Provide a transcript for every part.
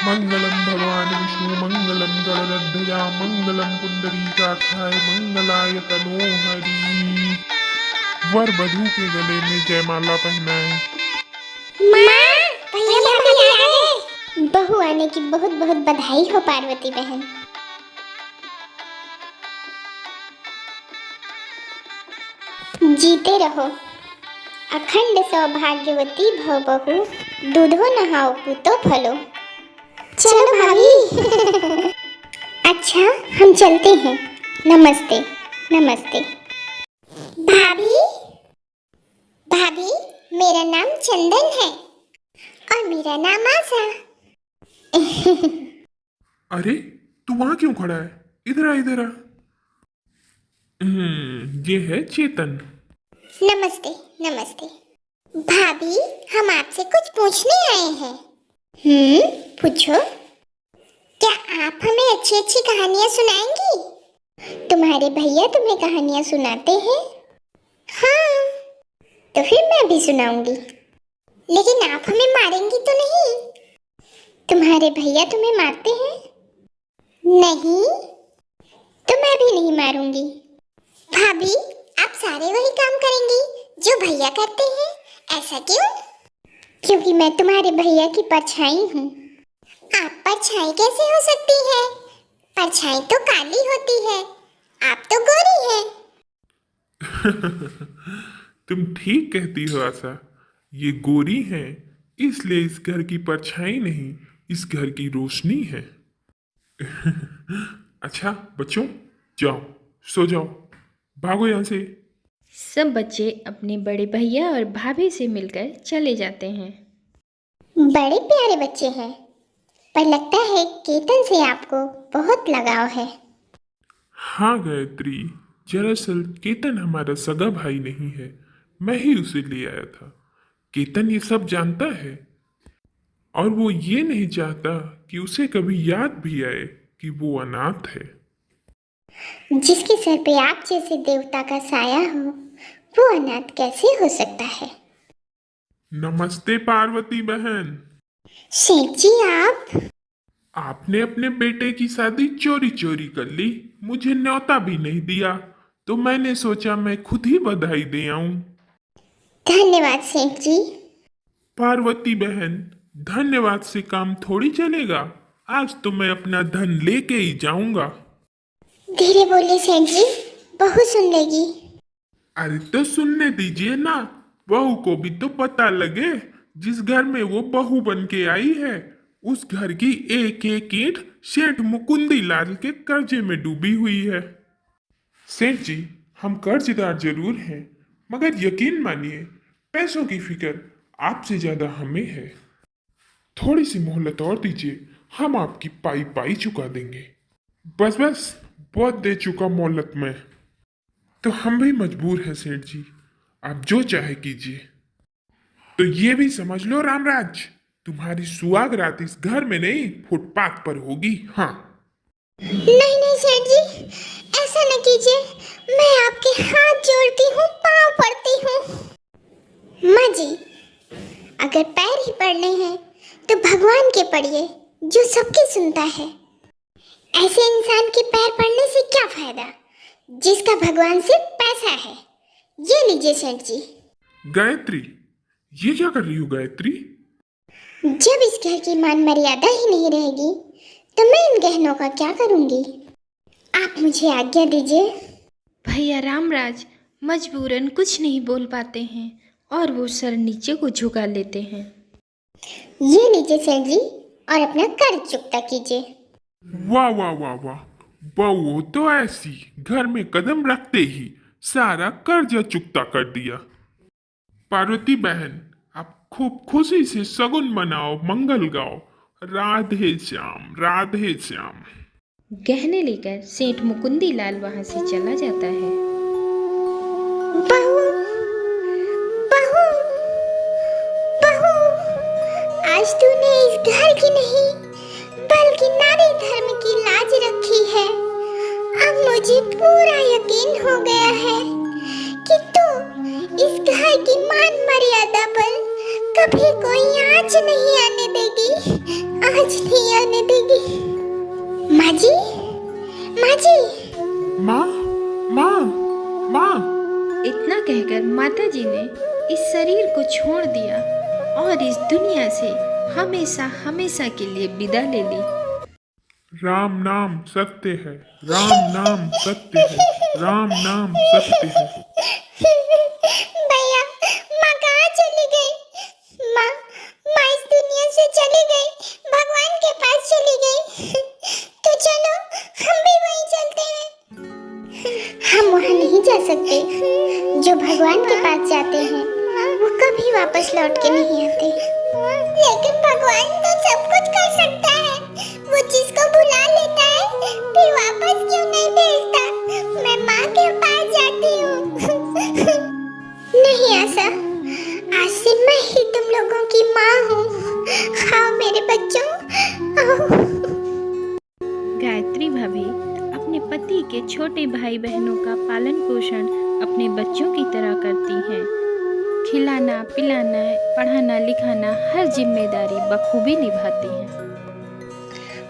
मंगलम भगवान विष्णु मंगलम गणध्वजा मंगलम पुंडरीकाक्षाय मंगलाय तनोहरि। वर वधू के गले में जयमाला पहनाएं। माँ, भैया भाभी आ गए। बहू आने की बहुत बहुत बधाई हो पार्वती बहन। जीते रहो, अखंड सौभाग्यवती भव बहू, दूधो नहाओ पूतो फलो। चलो भाभी। अच्छा, हम चलते हैं। नमस्ते नमस्ते। भाभी भाभी, मेरा नाम चंदन है और मेरा नाम आशा। अरे तू वहां क्यों खड़ा है? इधर आ इधर आ। ये है चेतन। नमस्ते नमस्ते। भाभी, हम आपसे कुछ पूछने आए हैं। पूछो। क्या आप हमें अच्छी अच्छी कहानियां सुनाएंगी? तुम्हारे भैया तुम्हें कहानियां सुनाते हैं? हाँ, तो फिर मैं भी सुनाऊंगी। लेकिन आप हमें मारेंगी तो नहीं? तुम्हारे भैया तुम्हें मारते हैं? नहीं, तो मैं भी नहीं मारूंगी। भाभी, आप सारे वही काम करेंगी जो भैया करते हैं, ऐसा क्यों? क्योंकि मैं तुम्हारे भैया की परछाई हूँ। आप परछाई कैसे हो सकती है? परछाई तो काली होती है, आप तो गोरी हैं। तुम ठीक कहती हो आशा। ये गोरी हैं, इसलिए इस घर की परछाई नहीं, इस घर की रोशनी है। अच्छा बच्चों, जाओ सो जाओ, भागो यहाँ से। सब बच्चे अपने बड़े भैया और भाभी से मिलकर चले जाते हैं। बड़े प्यारे बच्चे हैं, पर लगता है केतन से आपको बहुत लगाव है। हाँ गायत्री, दरअसल केतन हमारा सगा भाई नहीं है, मैं ही उसे ले आया था। केतन ये सब जानता है और वो ये नहीं चाहता कि उसे कभी याद भी आए कि वो अनाथ है। जिसके सर पे आप जैसे देवता का साया हो, वो अनाथ कैसे हो सकता है? नमस्ते पार्वती बहन। शेख जी, आप? आपने अपने बेटे की शादी चोरी चोरी कर ली, मुझे न्योता भी नहीं दिया, तो मैंने सोचा मैं खुद ही बधाई दे आऊं। धन्यवाद शेख जी। पार्वती बहन, धन्यवाद से काम थोड़ी चलेगा, आज तो मैं अपना धन लेके ही जाऊंगा। धीरे बोलिए शेख जी, बहू सुन लेगी। अरे तो सुनने दीजिए ना, बहू को भी तो पता लगे। जिस घर में वो बहू बन के आई है, उस घर की एक एक ईंट सेठ मुकुंदी लाल के कर्जे में डूबी हुई है। सेठ जी, हम कर्जदार जरूर हैं, मगर यकीन मानिए, पैसों की फिक्र आपसे ज्यादा हमें है। थोड़ी सी मोहलत और दीजिए, हम आपकी पाई पाई चुका देंगे। बस बस, बहुत दे चुका मोहलत में। तो हम भी मजबूर हैं सेठ जी, आप जो चाहे कीजिए। तो ये भी समझ लो रामराज, तुम्हारी सुहाग रात इस घर में नहीं, फुटपाथ पर होगी। हाँ। नहीं नहीं सेठ जी, ऐसा न कीजिए, मैं आपके हाथ जोड़ती हूँ, पाँव पड़ती हूँ। माँ जी, अगर पैर ही पड़ने हैं तो भगवान के पड़िए, जो सबकी सुनता है। ऐसे इंसान के पैर पड़ने से क्या फायदा, जिसका भगवान से पैसा है। ये लीजिए सेठ जी। गायत्री, ये क्या कर रही हो गायत्री? जब इस घर की मान मर्यादा ही नहीं रहेगी, तो मैं इन गहनों का क्या करूंगी? आप मुझे आज्ञा दीजिए। भैया रामराज मजबूरन कुछ नहीं बोल पाते हैं और वो सर नीचे को झुका लेते हैं। ये लीजिए सेठ जी, और अपना कर्ज चुकता कीजिए। वाह वाह वाह वाह, बहू तो ऐसी घर में कदम रखते ही सारा कर्जा चुकता कर दिया। पार्वती बहन, आप खूब खुशी से सगुन मनाओ, मंगल गाओ। राधे श्याम राधे श्याम। गहने लेकर सेठ मुकुंदी लाल वहां से चला जाता है। बहू बहू बहू, आज तूने इस घर की नहीं बल्कि नारी धर्म की लाज रखी है। अब मुझे पूरा यकीन हो गया है कि तू इस घर की मान मर्यादा पर कभी कोई आंच नहीं आने देगी। आज नहीं माँ जी, माँ जी। माँ, माँ, माँ। इतना कहकर माताजी ने इस शरीर को छोड़ दिया और इस दुनिया से हमेशा हमेशा के लिए विदा ले ली। राम नाम सत्य है, राम नाम सत्य है, राम नाम सत्य है। भैया, माँ कहाँ चली गई? माँ, माँ इस दुनिया से चली गई, भगवान के पास चली गई। तो चलो, हम भी वहीं चलते हैं। हम वहाँ नहीं जा सकते। जो भगवान के पास जाते हैं, वो कभी वापस लौट के नहीं आते। लेकिन भगवान तो सब कुछ कर सकता है। वो जिसको बुला लेता है, फिर वापस क्यों नहीं भेजता? मैं माँ के पास जाती हूँ। नहीं आशा, आज से मैं ही तुम लोगों की माँ हूँ। आओ मेरे बच्चों, आओ। गायत्री भाभी अपने पति के छोटे भाई बहनों का पालन पोषण अपने बच्चों की तरह करती हैं। खिलाना, पिलाना, पढ़ाना, लिखाना हर जिम्मेदारी बखूबी निभाती हैं।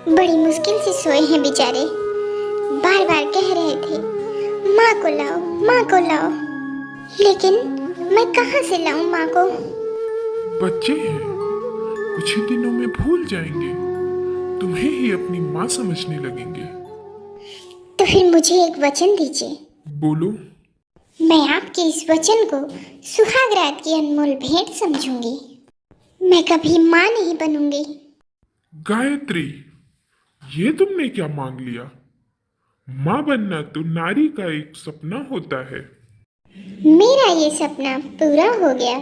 बड़ी मुश्किल से सोए हैं बेचारे। बार बार कह रहे थे, माँ को लाओ, माँ को लाओ। लेकिन मैं कहाँ से लाऊं माँ को? बच्चे हैं, कुछ ही दिनों में भूल जाएंगे, तुम्हें ही अपनी माँ समझने लगेंगे। तो फिर मुझे एक वचन दीजिए। बोलो। मैं आपके इस वचन को सुहाग रात की अनमोल भेंट समझूंगी। मैं कभी माँ नहीं बनूंगी। गायत्री, ये तुमने क्या मांग लिया? माँ बनना तो नारी का एक सपना होता है। मेरा ये सपना पूरा हो गया।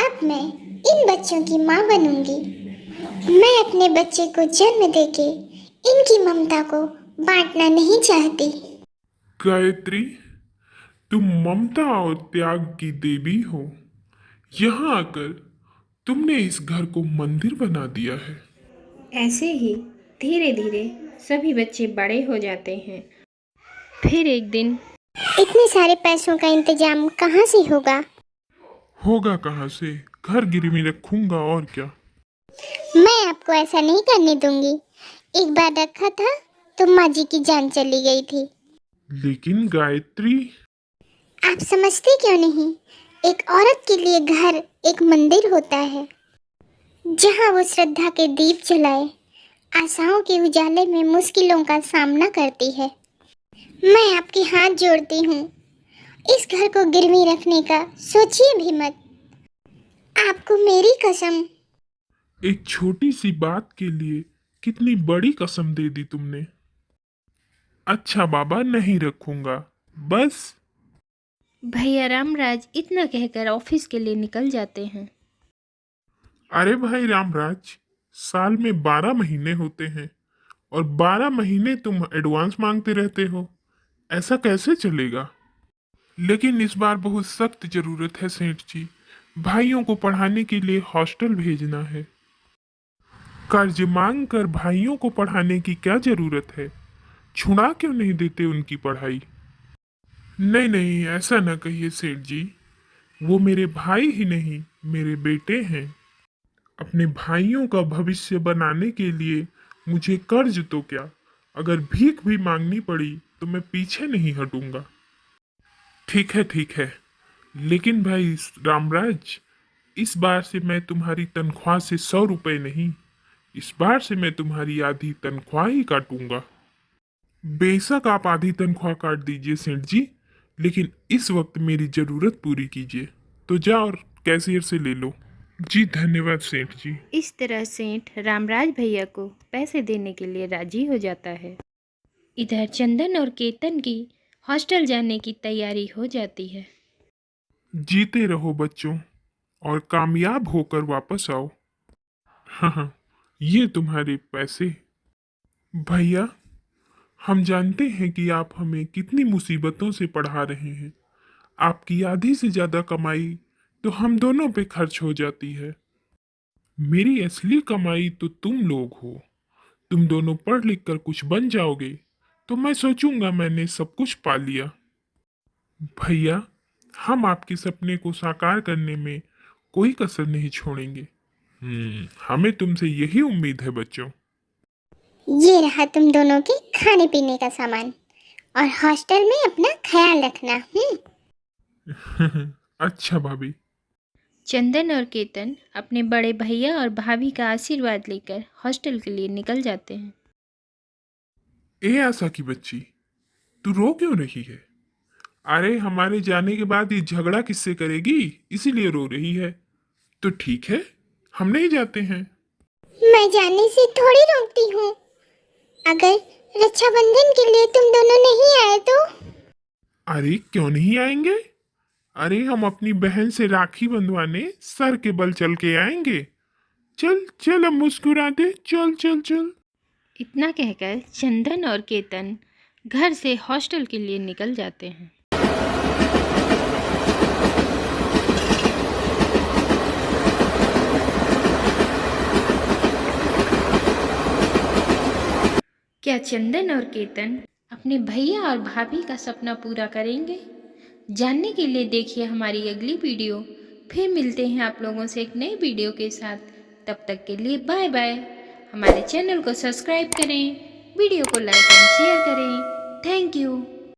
अब मैं इन बच्चों की माँ बनूंगी। मैं अपने बच्चे को जन्म देके इनकी ममता को बांटना नहीं चाहती। गायत्री, तुम ममता और त्याग की देवी हो। यहाँ आकर तुमने इस घर को मंदिर बना दिया है। ऐसे ही धीरे धीरे सभी बच्चे बड़े हो जाते हैं। फिर एक दिन इतने सारे पैसों का इंतजाम कहाँ से होगा? होगा कहाँ से? घर गिरवी रखूंगा और क्या। मैं आपको ऐसा नहीं करने दूंगी। एक बार रखा था तो माँ जी की जान चली गई थी। लेकिन गायत्री, आप समझते क्यों नहीं? एक औरत के लिए घर एक मंदिर होता है, जहाँ वो श्रद्धा के दीप जलाए, आशाओं के उजाले में मुश्किलों का सामना करती है। मैं आपके हाथ जोड़ती हूँ, इस घर को गिरवी रखने का सोचिए भी मत। आपको मेरी कसम। एक छोटी सी बात के लिए कितनी बड़ी कसम दे दी तुमने। अच्छा बाबा, नहीं रखूंगा, बस। भैया रामराज इतना कहकर ऑफिस के लिए निकल जाते हैं। अरे भाई रामराज, साल में 12 महीने होते हैं और 12 महीने तुम एडवांस मांगते रहते हो। ऐसा कैसे चलेगा? लेकिन इस बार बहुत सख्त जरूरत है सेठ जी। भाइयों को पढ़ाने के लिए हॉस्टल भेजना है। कर्ज मांग कर भाइयों को पढ़ाने की क्या जरूरत है? छुड़ा क्यों नहीं देते उनकी पढ़ाई? नहीं नहीं, ऐसा ना कहिए सेठ जी। वो मेरे भाई ही नहीं, मेरे बेटे हैं। अपने भाइयों का भविष्य बनाने के लिए मुझे कर्ज तो क्या, अगर भीख भी मांगनी पड़ी तो मैं पीछे नहीं हटूंगा। ठीक है, ठीक है। लेकिन भाई रामराज, इस बार से मैं तुम्हारी तनख्वाह से 100 रुपए नहीं, इस बार से मैं तुम्हारी आधी तनख्वाह ही काटूंगा। बेशक आप आधी तनख्वाह काट दीजिए सेठ जी, लेकिन इस वक्त मेरी जरूरत पूरी कीजिए। तो जाओ और कैशियर से ले लो। जी धन्यवाद सेठ जी। इस तरह सेठ रामराज भैया को पैसे देने के लिए राजी हो जाता है। इधर चंदन और केतन की हॉस्टल जाने की तैयारी हो जाती है। जीते रहो बच्चों और कामयाब होकर वापस आओ। हाँ हाँ, ये तुम्हारे पैसे। भैया, हम जानते हैं कि आप हमें कितनी मुसीबतों से पढ़ा रहे हैं। आपकी आधी से ज्यादा कमाई तो हम दोनों पे खर्च हो जाती है। मेरी असली कमाई तो तुम लोग हो। तुम दोनों पढ़ लिख कर कुछ बन जाओगे तो मैं सोचूंगा मैंने सब कुछ पा लिया। भैया, हम आपके सपने को साकार करने में कोई कसर नहीं छोड़ेंगे। हमें तुमसे यही उम्मीद है बच्चों। ये रहा तुम दोनों के खाने पीने का सामान, और हॉस्टल में अपना ख्याल रखना। अच्छा भाभी। चंदन और केतन अपने बड़े भैया और भाभी का आशीर्वाद लेकर हॉस्टल के लिए निकल जाते हैं। ए आशा की बच्ची, तू रो क्यों रही है? अरे हमारे जाने के बाद ये झगड़ा किससे करेगी, इसीलिए रो रही है। तो ठीक है, हम नहीं जाते हैं। मैं जाने से थोड़ी रोकती हूँ। अगर रक्षाबंधन के लिए तुम दोनों नहीं आए तो? अरे क्यों नहीं आएंगे? अरे हम अपनी बहन से राखी बंधवाने सर के बल चल के आएंगे। चल चल, अब मुस्कुरा दे, चल चल चल। इतना कहकर चंदन और केतन घर से हॉस्टल के लिए निकल जाते हैं। क्या चंदन और केतन अपने भैया और भाभी का सपना पूरा करेंगे? जानने के लिए देखिए हमारी अगली वीडियो। फिर मिलते हैं आप लोगों से एक नई वीडियो के साथ। तब तक के लिए बाय बाय। हमारे चैनल को सब्सक्राइब करें, वीडियो को लाइक एंड शेयर करें। Thank you.